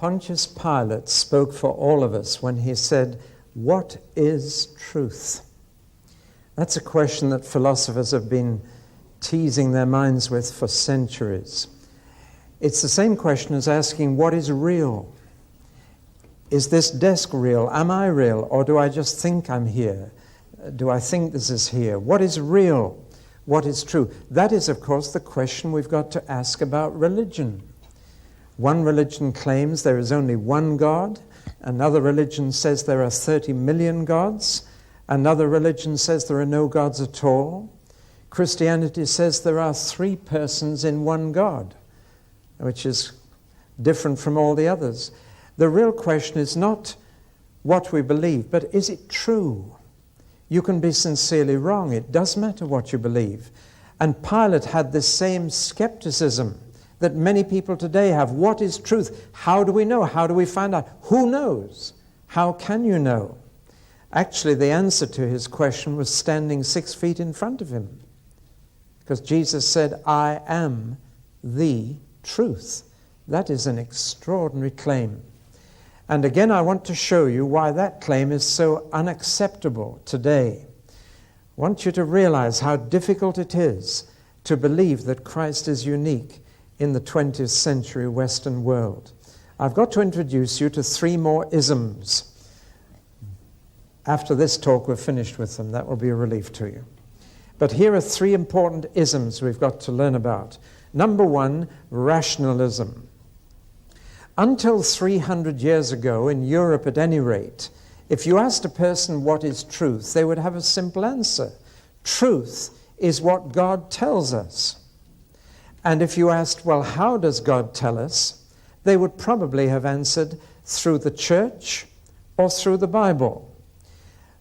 Pontius Pilate spoke for all of us when he said, "What is truth?" That's a question that philosophers have been teasing their minds with for centuries. It's the same question as asking, what is real? Is this desk real? Am I real? Or do I just think I'm here? Do I think this is here? What is real? What is true? That is, of course, the question we've got to ask about religion. One religion claims there is only one God. Another religion says there are 30 million gods. Another religion says there are no gods at all. Christianity says there are 3 persons in one God, which is different from all the others. The real question is not what we believe, but is it true? You can be sincerely wrong. It does matter what you believe. And Pilate had this same skepticism that many people today have. What is truth? How do we know? How do we find out? Who knows? How can you know? Actually, the answer to his question was standing 6 feet in front of him. Because Jesus said, "I am the truth." That is an extraordinary claim. And again, I want to show you why that claim is so unacceptable today. I want you to realize how difficult it is to believe that Christ is unique in the 20th century Western world. I've got to introduce you to 3 more isms. After this talk, we're finished with them. That will be a relief to you. But here are 3 important isms we've got to learn about. Number 1, rationalism. Until 300 years ago, in Europe at any rate, if you asked a person what is truth, they would have a simple answer. Truth is what God tells us. And if you asked, well, how does God tell us? They would probably have answered through the church or through the Bible.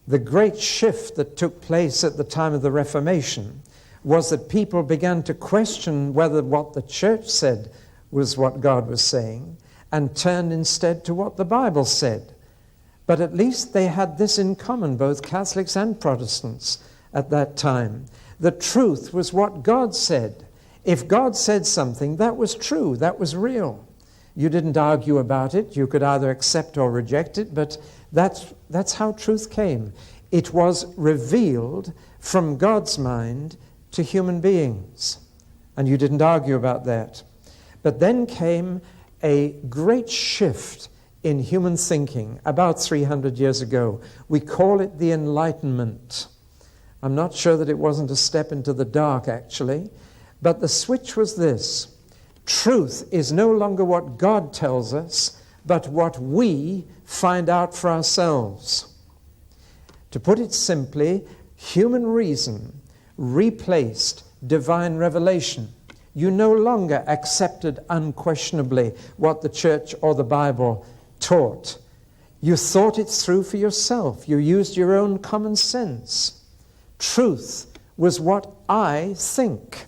The great shift that took place at the time of the Reformation was that people began to question whether what the church said was what God was saying, and turned instead to what the Bible said. But at least they had this in common, both Catholics and Protestants at that time. The truth was what God said. If God said something, that was true, that was real. You didn't argue about it. You could either accept or reject it, but that's how truth came. It was revealed from God's mind to human beings, and you didn't argue about that. But then came a great shift in human thinking about 300 years ago. We call it the Enlightenment. I'm not sure that it wasn't a step into the dark, actually, but the switch was this. Truth is no longer what God tells us, but what we find out for ourselves. To put it simply, human reason replaced divine revelation. You no longer accepted unquestionably what the church or the Bible taught. You thought it through for yourself. You used your own common sense. Truth was what I think.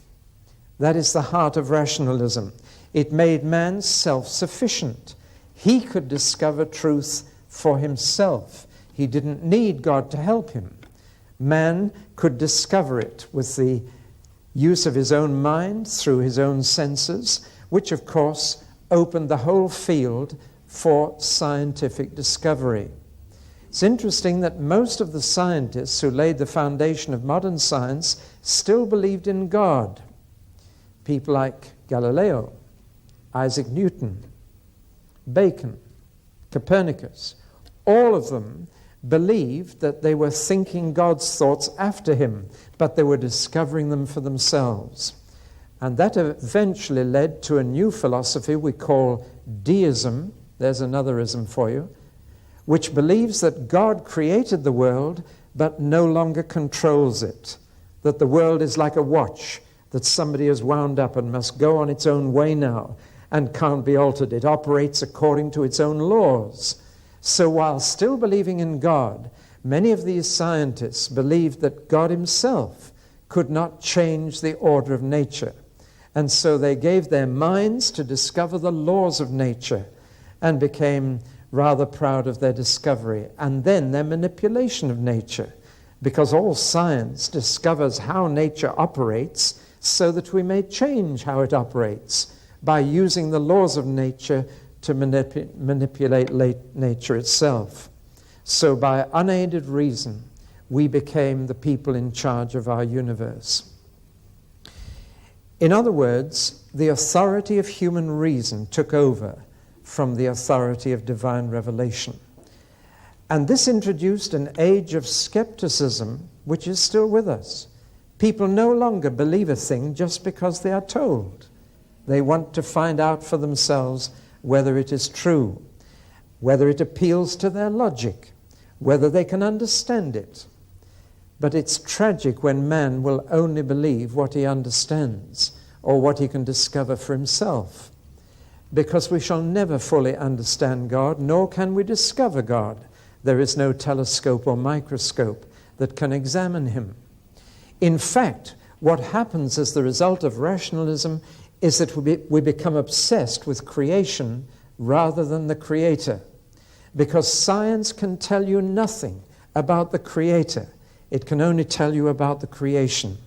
That is the heart of rationalism. It made man self-sufficient. He could discover truth for himself. He didn't need God to help him. Man could discover it with the use of his own mind, through his own senses, which of course opened the whole field for scientific discovery. It's interesting that most of the scientists who laid the foundation of modern science still believed in God. People like Galileo, Isaac Newton, Bacon, Copernicus, all of them believed that they were thinking God's thoughts after him, but they were discovering them for themselves. And that eventually led to a new philosophy we call deism. There's another ism for you, which believes that God created the world but no longer controls it, that the world is like a watch that somebody has wound up and must go on its own way now and can't be altered. It operates according to its own laws. So while still believing in God, many of these scientists believed that God himself could not change the order of nature. And so they gave their minds to discover the laws of nature and became rather proud of their discovery and then their manipulation of nature, because all science discovers how nature operates so that we may change how it operates by using the laws of nature to manipulate nature itself. So by unaided reason, we became the people in charge of our universe. In other words, the authority of human reason took over from the authority of divine revelation. And this introduced an age of skepticism, which is still with us. People no longer believe a thing just because they are told. They want to find out for themselves whether it is true, whether it appeals to their logic, whether they can understand it. But it's tragic when man will only believe what he understands or what he can discover for himself, because we shall never fully understand God, nor can we discover God. There is no telescope or microscope that can examine him. In fact, what happens as the result of rationalism is that we become obsessed with creation rather than the Creator, because science can tell you nothing about the Creator. It can only tell you about the creation,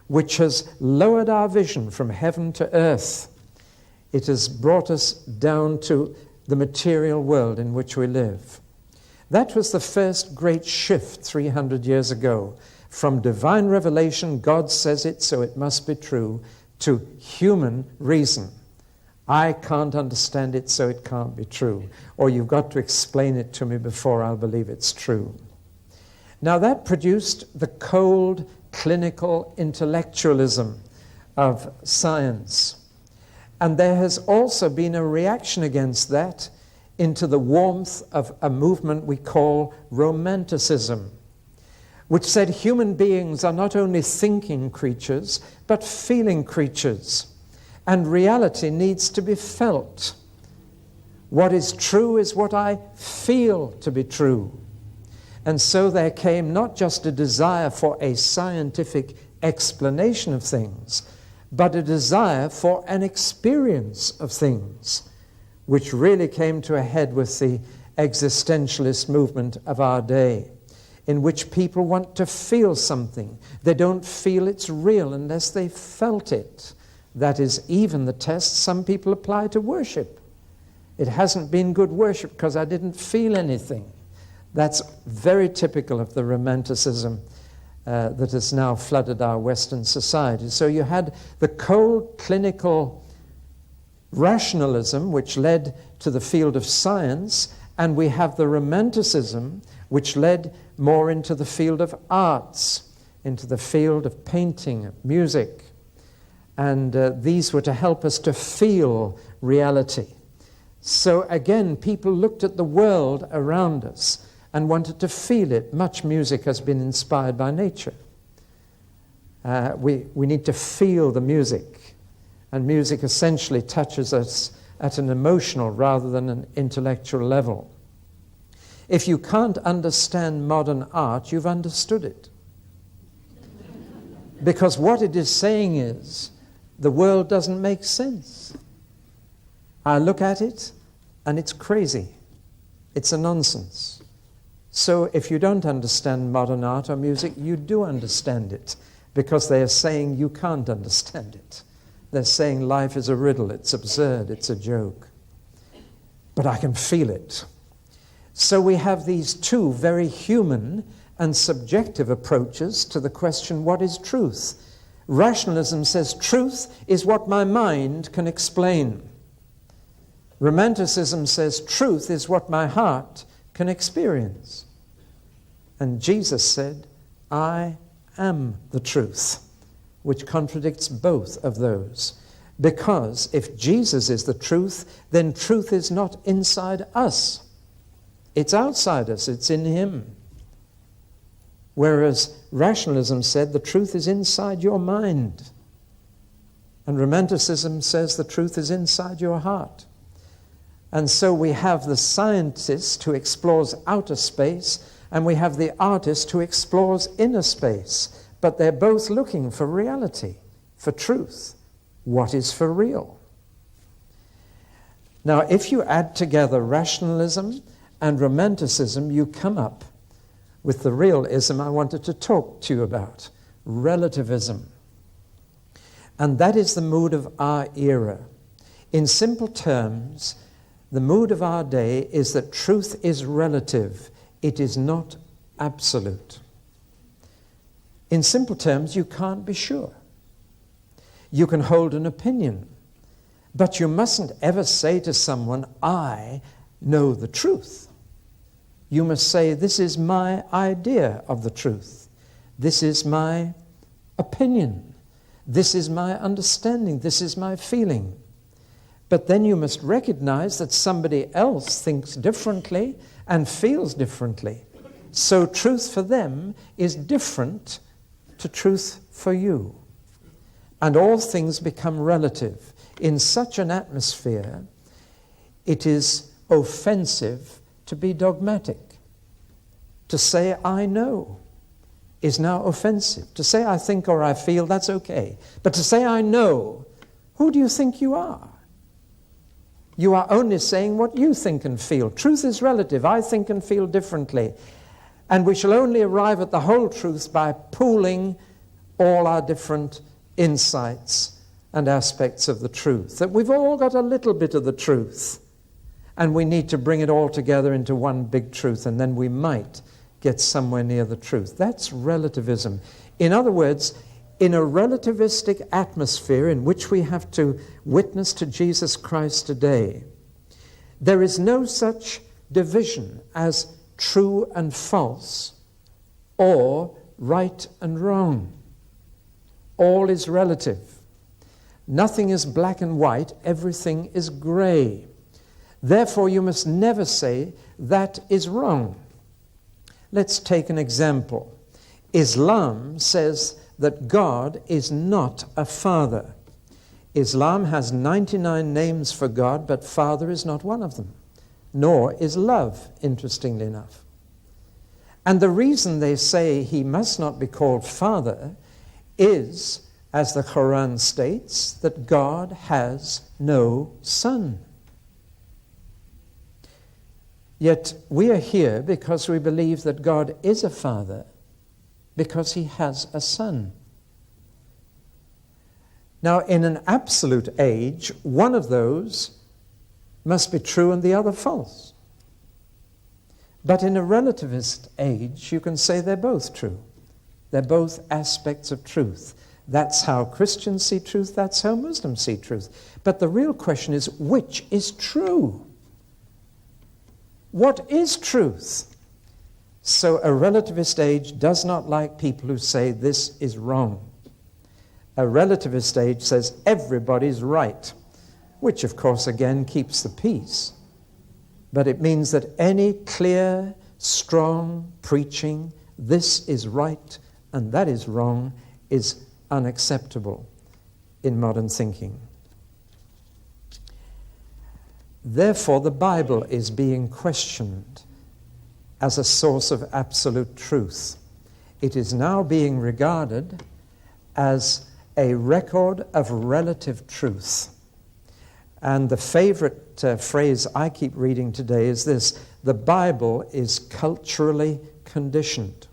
which has lowered our vision from heaven to earth. It has brought us down to the material world in which we live. That was the first great shift 300 years ago, from divine revelation, God says it, so it must be true, to human reason. I can't understand it, so it can't be true. Or you've got to explain it to me before I'll believe it's true. Now that produced the cold, clinical intellectualism of science. And there has also been a reaction against that into the warmth of a movement we call Romanticism, which said human beings are not only thinking creatures, but feeling creatures, and reality needs to be felt. What is true is what I feel to be true. And so there came not just a desire for a scientific explanation of things, but a desire for an experience of things, which really came to a head with the existentialist movement of our day, in which people want to feel something. They don't feel it's real unless they felt it. That is even the test some people apply to worship. It hasn't been good worship because I didn't feel anything. That's very typical of the Romanticism that has now flooded our Western society. So you had the cold, clinical rationalism, which led to the field of science, and we have the Romanticism, which led more into the field of arts, into the field of painting, music. And these were to help us to feel reality. So again, people looked at the world around us and wanted to feel it. Much music has been inspired by nature. We need to feel the music. And music essentially touches us at an emotional rather than an intellectual level. If you can't understand modern art, you've understood it. Because what it is saying is, the world doesn't make sense. I look at it, and it's crazy. It's a nonsense. So if you don't understand modern art or music, you do understand it, because they are saying you can't understand it. They're saying life is a riddle, it's absurd, it's a joke. But I can feel it. So we have these two very human and subjective approaches to the question, what is truth? Rationalism says truth is what my mind can explain. Romanticism says truth is what my heart can experience. And Jesus said, I am the truth, which contradicts both of those. Because if Jesus is the truth, then truth is not inside us. It's outside us, it's in him. Whereas rationalism said the truth is inside your mind. And Romanticism says the truth is inside your heart. And so we have the scientist who explores outer space, and we have the artist who explores inner space. But they're both looking for reality, for truth. What is for real? Now, if you add together rationalism and Romanticism, you come up with the realism I wanted to talk to you about, relativism. And that is the mood of our era. In simple terms, The mood of our day is that truth is relative. It is not absolute. In simple terms, you can't be sure. You can hold an opinion, but you mustn't ever say to someone, I know the truth. You must say, this is my idea of the truth. This is my opinion. This is my understanding. This is my feeling. But then you must recognize that somebody else thinks differently and feels differently. So truth for them is different to truth for you. And all things become relative. In such an atmosphere, it is offensive to be dogmatic. To say, I know, is now offensive. To say, I think or I feel, that's okay. But to say, I know, who do you think you are? You are only saying what you think and feel. Truth is relative. I think and feel differently. And we shall only arrive at the whole truth by pooling all our different insights and aspects of the truth. That we've all got a little bit of the truth. And we need to bring it all together into one big truth. And then we might get somewhere near the truth. That's relativism. In other words, in a relativistic atmosphere in which we have to witness to Jesus Christ today, there is no such division as true and false or right and wrong. All is relative. Nothing is black and white, everything is gray. Therefore, you must never say that is wrong. Let's take an example. Islam says that God is not a father. Islam has 99 names for God, but Father is not one of them. Nor is love, interestingly enough. And the reason they say he must not be called Father is, as the Quran states, that God has no son. Yet we are here because we believe that God is a Father, because he has a son. Now, in an absolute age, one of those must be true and the other false. But in a relativist age, you can say they're both true. They're both aspects of truth. That's how Christians see truth, that's how Muslims see truth. But the real question is, which is true? What is truth? So a relativist age does not like people who say this is wrong. A relativist age says everybody's right, which of course again keeps the peace. But it means that any clear, strong preaching, this is right and that is wrong, is unacceptable in modern thinking. Therefore, the Bible is being questioned as a source of absolute truth. It is now being regarded as a record of relative truth. And the favorite phrase I keep reading today is this: the Bible is culturally conditioned.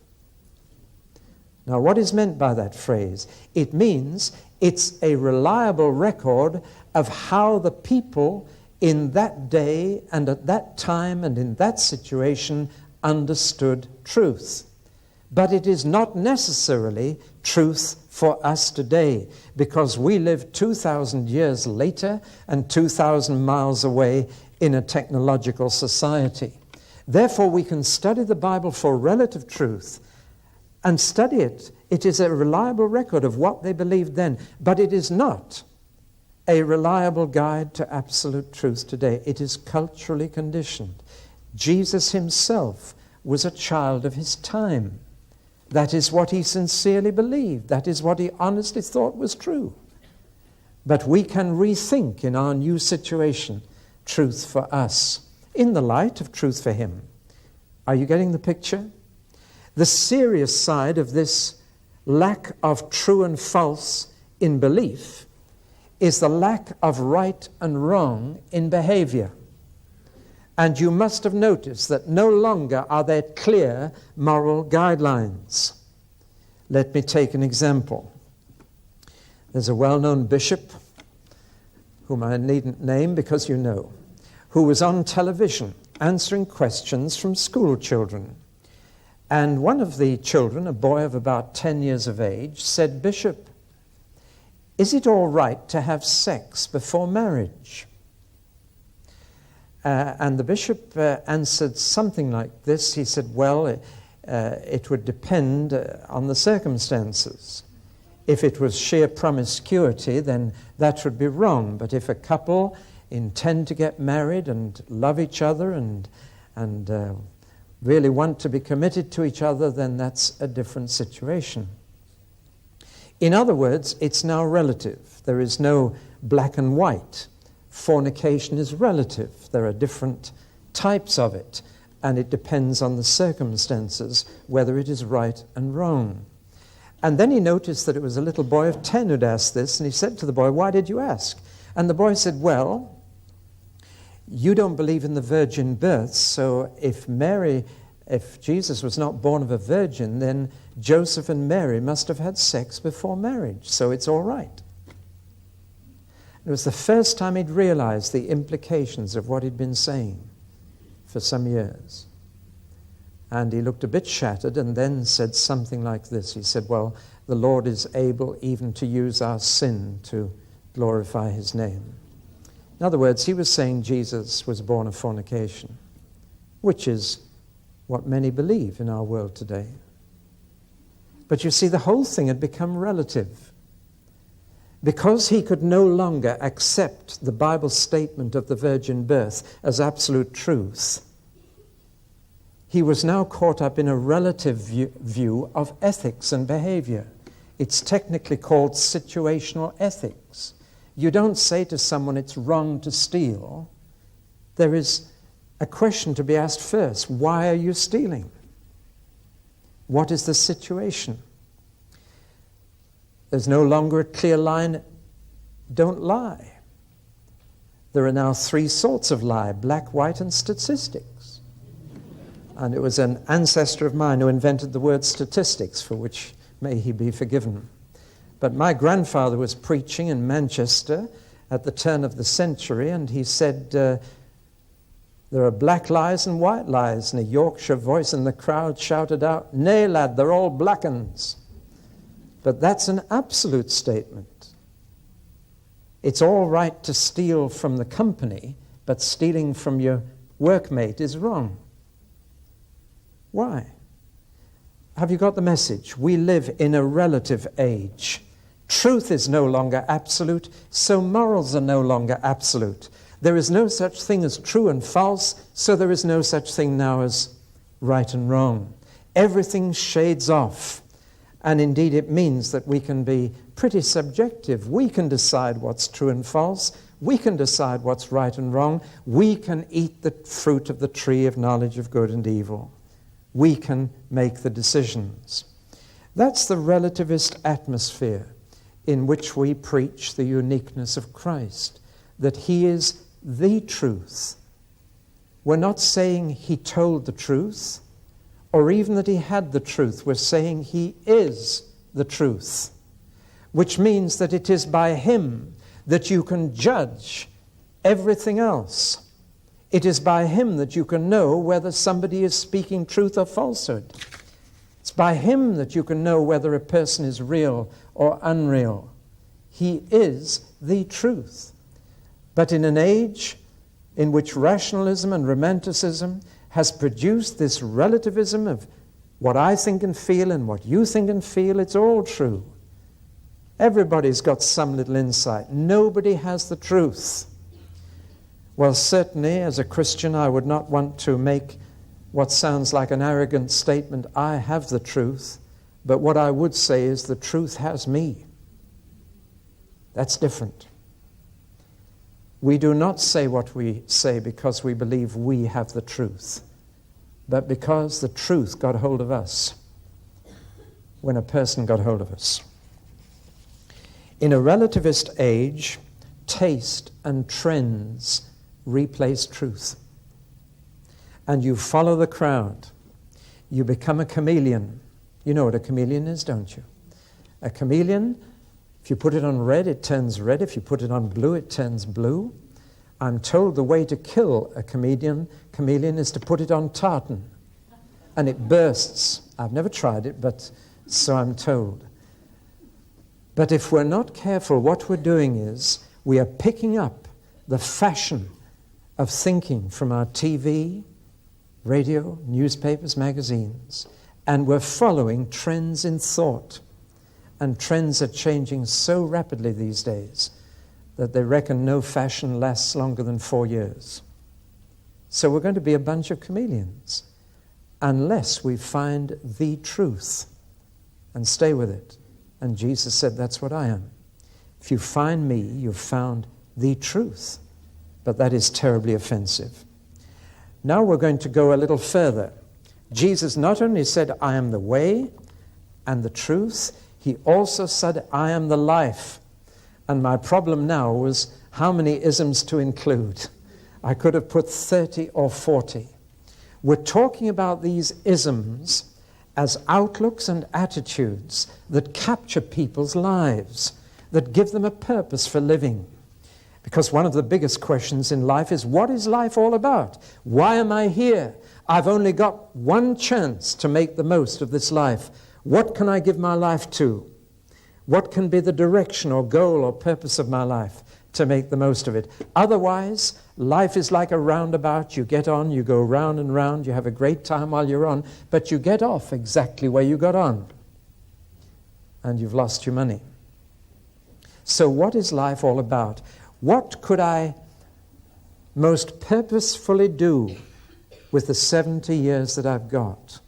Now, what is meant by that phrase? It means it's a reliable record of how the people in that day and at that time and in that situation understood truth. But it is not necessarily truth for us today, because we live 2,000 years later and 2,000 miles away in a technological society. Therefore, we can study the Bible for relative truth and study it. It is a reliable record of what they believed then, but it is not a reliable guide to absolute truth today. It is culturally conditioned. Jesus himself was a child of his time. That is what he sincerely believed. That is what he honestly thought was true. But we can rethink in our new situation truth for us in the light of truth for him. Are you getting the picture? The serious side of this lack of true and false in belief is the lack of right and wrong in behavior. And you must have noticed that no longer are there clear moral guidelines. Let me take an example. There's a well-known bishop, whom I needn't name because you know, who was on television answering questions from school children. And one of the children, a boy of about 10 years of age, said, "Bishop, is it all right to have sex before marriage?" And the bishop answered something like this. He said, "Well, it would depend on the circumstances. If it was sheer promiscuity, then that would be wrong. But if a couple intend to get married and love each other and really want to be committed to each other, then that's a different situation." In other words, it's now relative. There is no black and white. Fornication is relative. There are different types of it, and it depends on the circumstances whether it is right and wrong. And then he noticed that it was a little boy of 10 who'd asked this, and he said to the boy, "Why did you ask?" And the boy said, "Well, you don't believe in the virgin birth, so if Jesus was not born of a virgin, then Joseph and Mary must have had sex before marriage, so it's all right." It was the first time he'd realized the implications of what he'd been saying for some years. And he looked a bit shattered and then said something like this. He said, "Well, the Lord is able even to use our sin to glorify his name." In other words, he was saying Jesus was born of fornication, which is what many believe in our world today. But you see, the whole thing had become relative. Because he could no longer accept the Bible statement of the virgin birth as absolute truth, he was now caught up in a relative view of ethics and behavior. It's technically called situational ethics. You don't say to someone it's wrong to steal. There is a question to be asked first. Why are you stealing? What is the situation? There's no longer a clear line, don't lie. There are now 3 sorts of lie: black, white, and statistics. And it was an ancestor of mine who invented the word statistics, for which may he be forgiven. But my grandfather was preaching in Manchester at the turn of the century, and he said, "There are black lies and white lies." And a Yorkshire voice in the crowd shouted out, "Nay, lad, they're all black uns." But that's an absolute statement. It's all right to steal from the company, but stealing from your workmate is wrong. Why? Have you got the message? We live in a relative age. Truth is no longer absolute, so morals are no longer absolute. There is no such thing as true and false, so there is no such thing now as right and wrong. Everything shades off. And indeed it means that we can be pretty subjective. We can decide what's true and false. We can decide what's right and wrong. We can eat the fruit of the tree of knowledge of good and evil. We can make the decisions. That's the relativist atmosphere in which we preach the uniqueness of Christ, that he is the truth. We're not saying he told the truth, or even that he had the truth. We're saying he is the truth, which means that it is by him that you can judge everything else. It is by him that you can know whether somebody is speaking truth or falsehood. It's by him that you can know whether a person is real or unreal. He is the truth. But in an age in which rationalism and romanticism has produced this relativism of what I think and feel and what you think and feel, it's all true. Everybody's got some little insight. Nobody has the truth. Well, certainly, as a Christian, I would not want to make what sounds like an arrogant statement, I have the truth, but what I would say is the truth has me. That's different. We do not say what we say because we believe we have the truth, but because the truth got hold of us when a person got hold of us. In a relativist age, taste and trends replace truth. And you follow the crowd. You become a chameleon. You know what a chameleon is, don't you? A chameleon, if you put it on red, it turns red. If you put it on blue, it turns blue. I'm told the way to kill a chameleon is to put it on tartan, and it bursts. I've never tried it, but so I'm told. But if we're not careful, what we're doing is we are picking up the fashion of thinking from our TV, radio, newspapers, magazines, and we're following trends in thought. And trends are changing so rapidly these days that they reckon no fashion lasts longer than 4 years. So we're going to be a bunch of chameleons unless we find the truth and stay with it. And Jesus said, that's what I am. If you find me, you've found the truth. But that is terribly offensive. Now we're going to go a little further. Jesus not only said, I am the way and the truth, he also said, I am the life. And my problem now was how many isms to include. I could have put 30 or 40. We're talking about these isms as outlooks and attitudes that capture people's lives, that give them a purpose for living. Because one of the biggest questions in life is, what is life all about? Why am I here? I've only got one chance to make the most of this life. What can I give my life to? What can be the direction or goal or purpose of my life to make the most of it? Otherwise, life is like a roundabout. You get on, you go round and round, you have a great time while you're on, but you get off exactly where you got on. And you've lost your money. So what is life all about? What could I most purposefully do with the 70 years that I've got?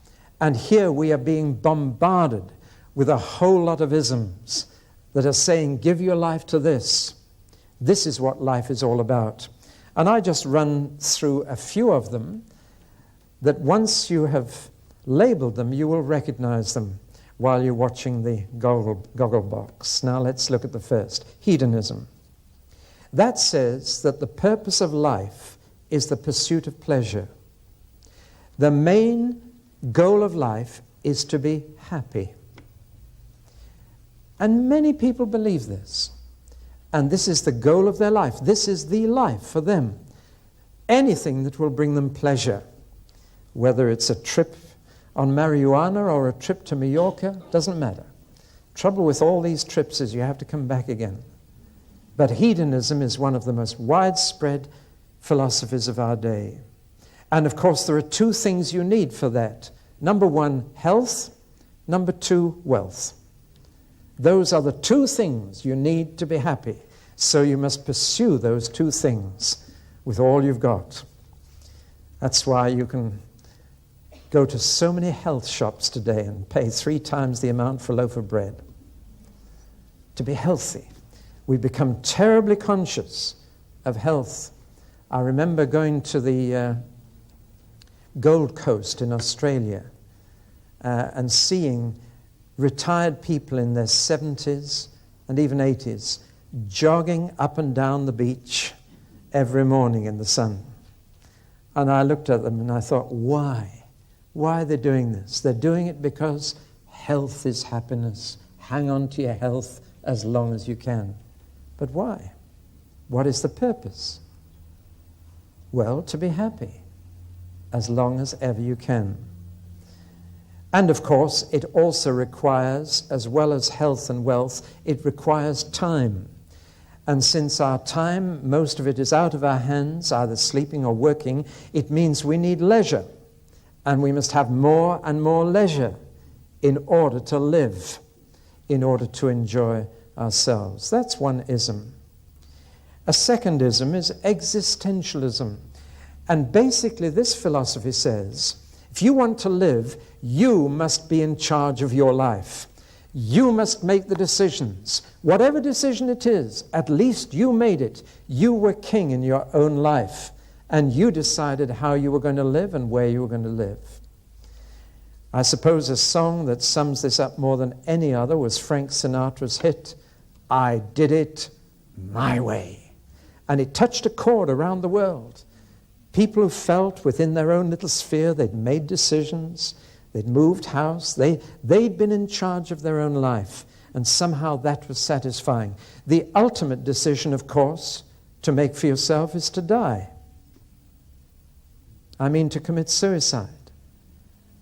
And here we are being bombarded with a whole lot of isms that are saying, give your life to this. This is what life is all about. And I just run through a few of them that once you have labeled them, you will recognize them while you're watching the goggle box. Now let's look at the first, hedonism. That says that the purpose of life is the pursuit of pleasure. The main goal of life is to be happy. And many people believe this. And this is the goal of their life. This is the life for them. Anything that will bring them pleasure, whether it's a trip on marijuana or a trip to Mallorca, doesn't matter. Trouble with all these trips is you have to come back again. But hedonism is one of the most widespread philosophies of our day. And of course, there are two things you need for that. Number one, health. Number two, wealth. Those are the two things you need to be happy. So you must pursue those two things with all you've got. That's why you can go to so many health shops today and pay 3 times the amount for a loaf of bread. To be healthy. We become terribly conscious of health. I remember going to the Gold Coast in Australia and seeing retired people in their 70s and even 80s jogging up and down the beach every morning in the sun. And I looked at them and I thought, why? Why are they doing this? They're doing it because health is happiness. Hang on to your health as long as you can. But why? What is the purpose? Well, to be happy as long as ever you can. And of course, it also requires, as well as health and wealth, it requires time. And since our time, most of it is out of our hands, either sleeping or working, it means we need leisure. And we must have more and more leisure in order to live, in order to enjoy ourselves. That's one ism. A second ism is existentialism. And basically this philosophy says, if you want to live, you must be in charge of your life. You must make the decisions. Whatever decision it is, at least you made it. You were king in your own life. And you decided how you were going to live and where you were going to live. I suppose a song that sums this up more than any other was Frank Sinatra's hit, I Did It My Way. And it touched a chord around the world. People who felt within their own little sphere they'd made decisions, they'd moved house, they'd been in charge of their own life, and somehow that was satisfying. The ultimate decision, of course, to make for yourself is to die. I mean to commit suicide.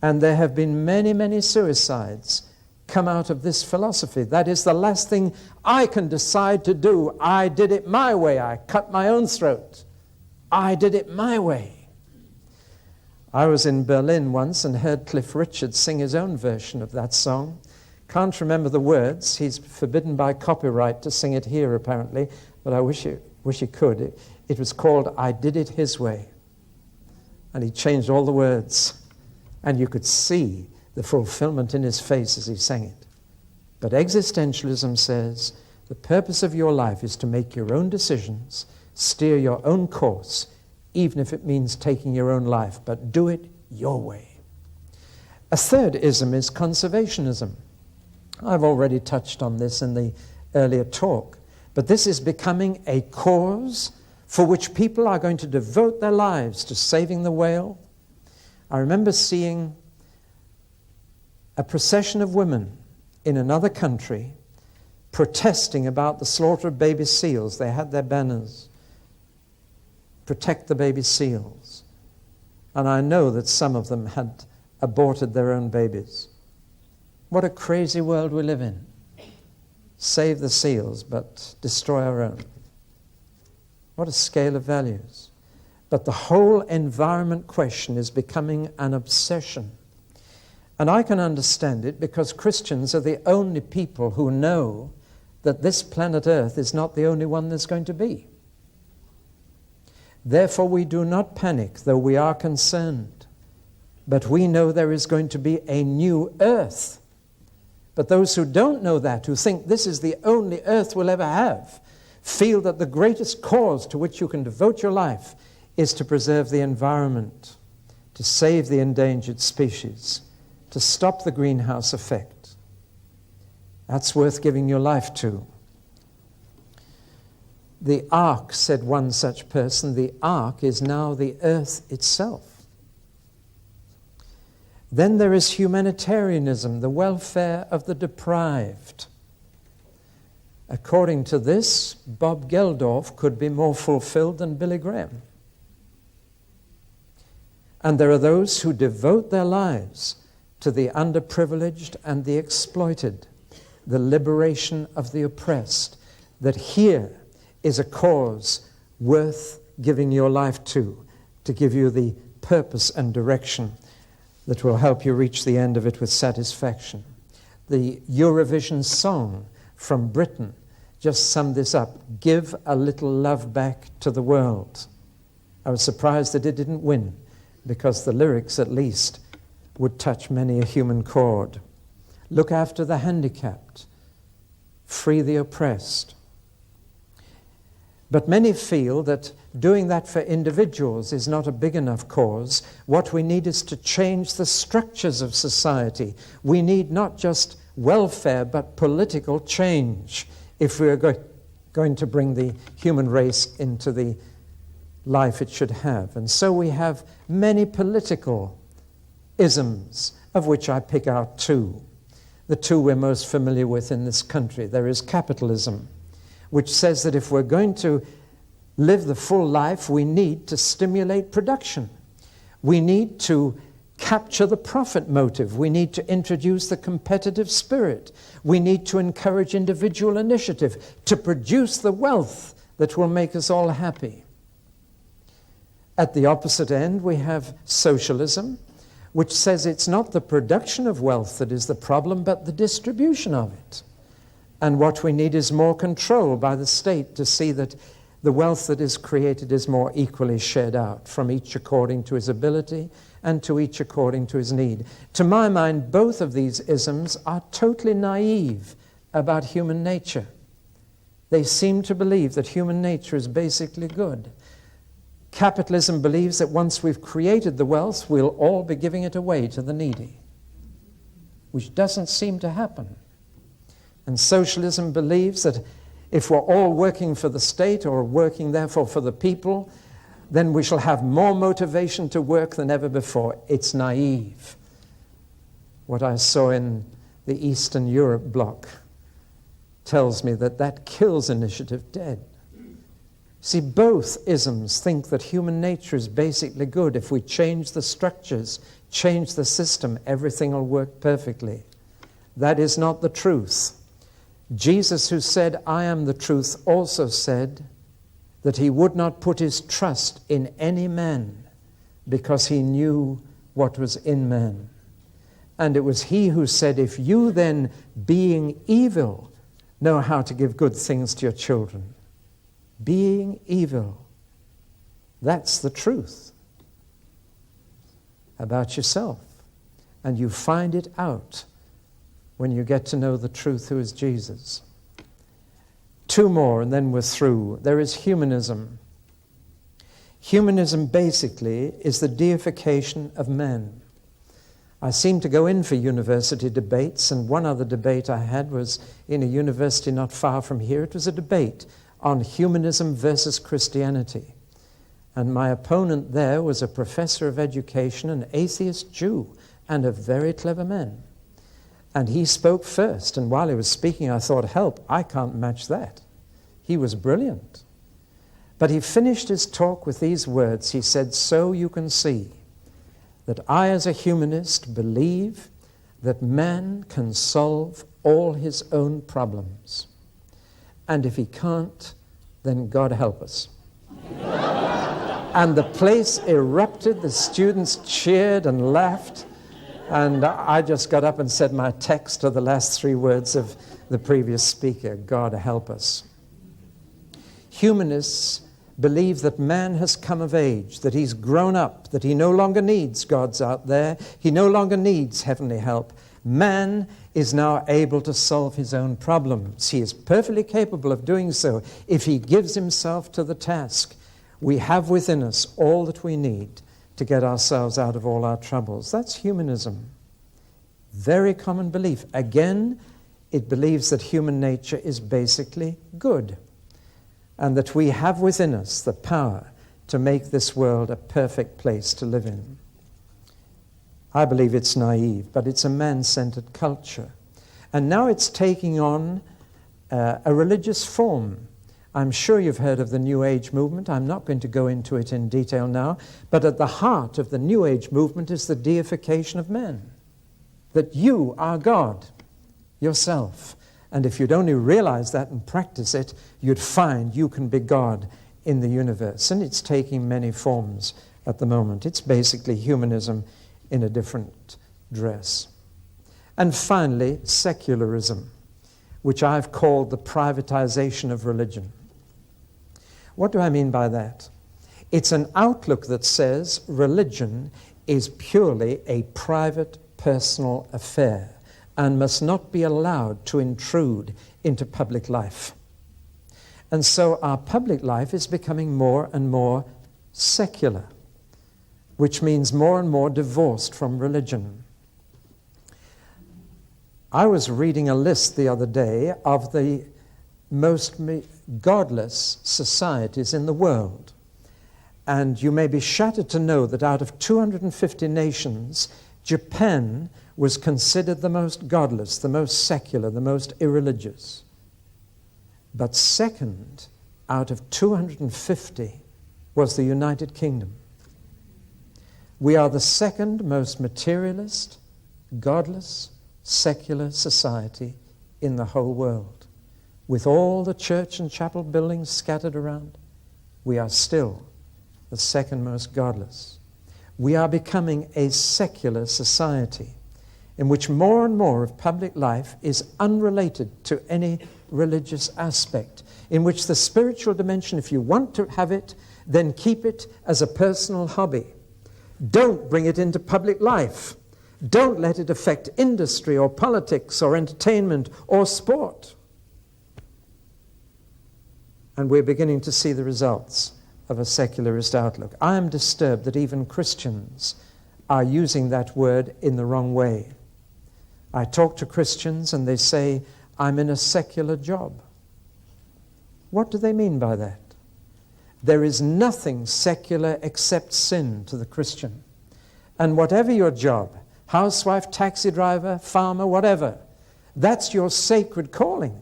And there have been many, many suicides come out of this philosophy. That is the last thing I can decide to do. I did it my way. I cut my own throat. I did it my way. I was in Berlin once and heard Cliff Richard sing his own version of that song. Can't remember the words. He's forbidden by copyright to sing it here, apparently, but I wish he could. It was called I Did It His Way. And he changed all the words. And you could see the fulfillment in his face as he sang it. But existentialism says the purpose of your life is to make your own decisions, steer your own course, even if it means taking your own life, but do it your way. A third ism is conservationism. I've already touched on this in the earlier talk, but this is becoming a cause for which people are going to devote their lives to saving the whale. I remember seeing a procession of women in another country protesting about the slaughter of baby seals. They had their banners, protect the baby seals. And I know that some of them had aborted their own babies. What a crazy world we live in. Save the seals, but destroy our own. What a scale of values. But the whole environment question is becoming an obsession. And I can understand it because Christians are the only people who know that this planet Earth is not the only one there's going to be. Therefore, we do not panic, though we are concerned. But we know there is going to be a new Earth. But those who don't know that, who think this is the only Earth we'll ever have, feel that the greatest cause to which you can devote your life is to preserve the environment, to save the endangered species, to stop the greenhouse effect. That's worth giving your life to. The ark, said one such person, the ark is now the earth itself. Then there is humanitarianism, the welfare of the deprived. According to this, Bob Geldof could be more fulfilled than Billy Graham. And there are those who devote their lives to the underprivileged and the exploited, the liberation of the oppressed, that here is a cause worth giving your life to give you the purpose and direction that will help you reach the end of it with satisfaction. The Eurovision song from Britain just summed this up: give a little love back to the world. I was surprised that it didn't win, because the lyrics, at least, would touch many a human chord. Look after the handicapped. Free the oppressed. But many feel that doing that for individuals is not a big enough cause. What we need is to change the structures of society. We need not just welfare, but political change if we are going to bring the human race into the life it should have. And so we have many political isms, of which I pick out two. The two we're most familiar with in this country. There is capitalism, which says that if we're going to live the full life, we need to stimulate production. We need to capture the profit motive. We need to introduce the competitive spirit. We need to encourage individual initiative to produce the wealth that will make us all happy. At the opposite end, we have socialism, which says it's not the production of wealth that is the problem, but the distribution of it. And what we need is more control by the state to see that the wealth that is created is more equally shared out, from each according to his ability and to each according to his need. To my mind, both of these isms are totally naive about human nature. They seem to believe that human nature is basically good. Capitalism believes that once we've created the wealth, we'll all be giving it away to the needy, which doesn't seem to happen. And socialism believes that if we're all working for the state, or working therefore for the people, then we shall have more motivation to work than ever before. It's naive. What I saw in the Eastern Europe bloc tells me that that kills initiative dead. See, both isms think that human nature is basically good. If we change the structures, change the system, everything will work perfectly. That is not the truth. Jesus, who said, "I am the truth," also said that he would not put his trust in any man because he knew what was in man. And it was he who said, "If you then, being evil, know how to give good things to your children," being evil, that's the truth about yourself. And you find it out when you get to know the truth, who is Jesus. Two more and then we're through. There is humanism. Humanism basically is the deification of man. I seem to go in for university debates, and one other debate I had was in a university not far from here. It was a debate on humanism versus Christianity. And my opponent there was a professor of education, an atheist Jew, and a very clever man. And he spoke first, and while he was speaking, I thought, help, I can't match that. He was brilliant. But he finished his talk with these words. He said, "So you can see that I, as a humanist, believe that man can solve all his own problems. And if he can't, then God help us." And the place erupted. The students cheered and laughed. And I just got up and said my text to the last three words of the previous speaker, God help us. Humanists believe that man has come of age, that he's grown up, that he no longer needs gods out there, he no longer needs heavenly help. Man is now able to solve his own problems. He is perfectly capable of doing so if he gives himself to the task. We have within us all that we need to get ourselves out of all our troubles. That's humanism. Very common belief. Again, it believes that human nature is basically good, and that we have within us the power to make this world a perfect place to live in. I believe it's naive, but it's a man-centered culture. And now it's taking on a religious form. I'm sure you've heard of the New Age movement. I'm not going to go into it in detail now, but at the heart of the New Age movement is the deification of man. That you are God yourself. And if you'd only realize that and practice it, you'd find you can be God in the universe. And it's taking many forms at the moment. It's basically humanism in a different dress. And finally, secularism, which I've called the privatization of religion. What do I mean by that? It's an outlook that says religion is purely a private, personal affair and must not be allowed to intrude into public life. And so our public life is becoming more and more secular, which means more and more divorced from religion. I was reading a list the other day of the most godless societies in the world. And you may be shattered to know that out of 250 nations, Japan was considered the most godless, the most secular, the most irreligious. But second, out of 250, was the United Kingdom. We are the second most materialist, godless, secular society in the whole world. With all the church and chapel buildings scattered around, we are still the second most godless. We are becoming a secular society in which more and more of public life is unrelated to any religious aspect, in which the spiritual dimension, if you want to have it, then keep it as a personal hobby. Don't bring it into public life. Don't let it affect industry or politics or entertainment or sport. And we're beginning to see the results of a secularist outlook. I am disturbed that even Christians are using that word in the wrong way. I talk to Christians and they say, I'm in a secular job. What do they mean by that? There is nothing secular except sin to the Christian. And whatever your job, housewife, taxi driver, farmer, whatever, that's your sacred calling.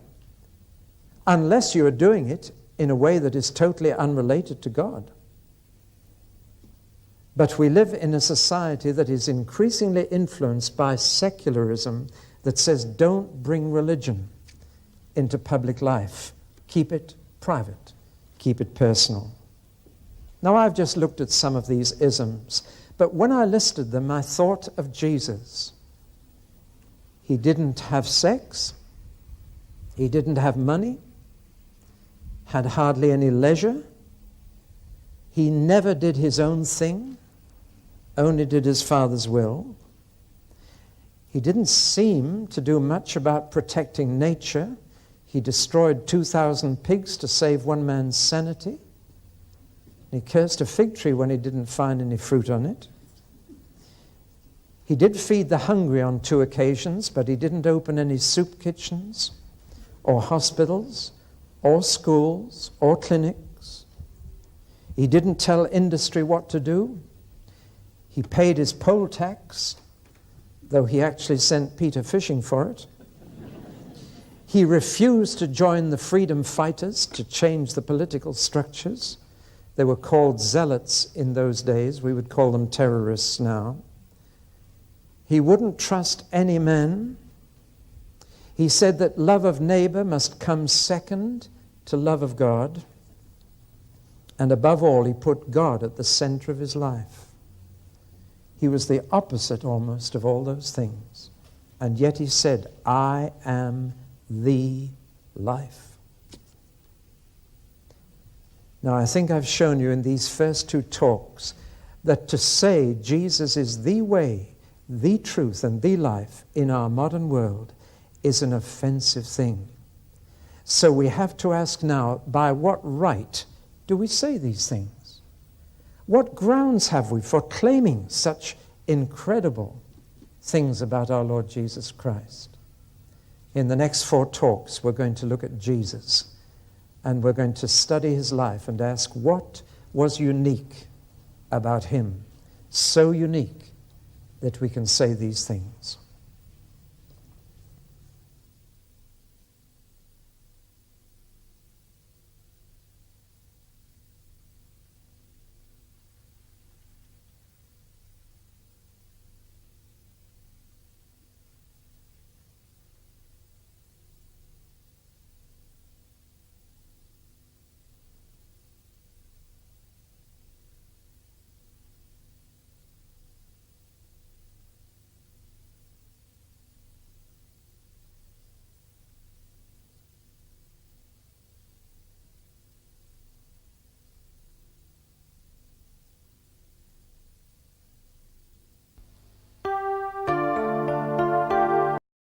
Unless you are doing it in a way that is totally unrelated to God. But we live in a society that is increasingly influenced by secularism that says, don't bring religion into public life. Keep it private. Keep it personal. Now, I've just looked at some of these isms, but when I listed them, I thought of Jesus. He didn't have sex. He didn't have money. Had hardly any leisure. He never did his own thing, only did his Father's will. He didn't seem to do much about protecting nature. He destroyed 2,000 pigs to save one man's sanity. He cursed a fig tree when he didn't find any fruit on it. He did feed the hungry on 2 occasions, but he didn't open any soup kitchens or hospitals or schools or clinics. He didn't tell industry what to do. He paid his poll tax, though he actually sent Peter fishing for it. He refused to join the freedom fighters to change the political structures. They were called zealots in those days. We would call them terrorists now. He wouldn't trust any man. He said that love of neighbor must come second to love of God. And above all, he put God at the center of his life. He was the opposite almost of all those things. And yet he said, I am the life. Now, I think I've shown you in these first 2 talks that to say Jesus is the way, the truth, and the life in our modern world is an offensive thing. So we have to ask now, by what right do we say these things? What grounds have we for claiming such incredible things about our Lord Jesus Christ? In the next 4 talks, we're going to look at Jesus, and we're going to study his life and ask what was unique about him, so unique that we can say these things.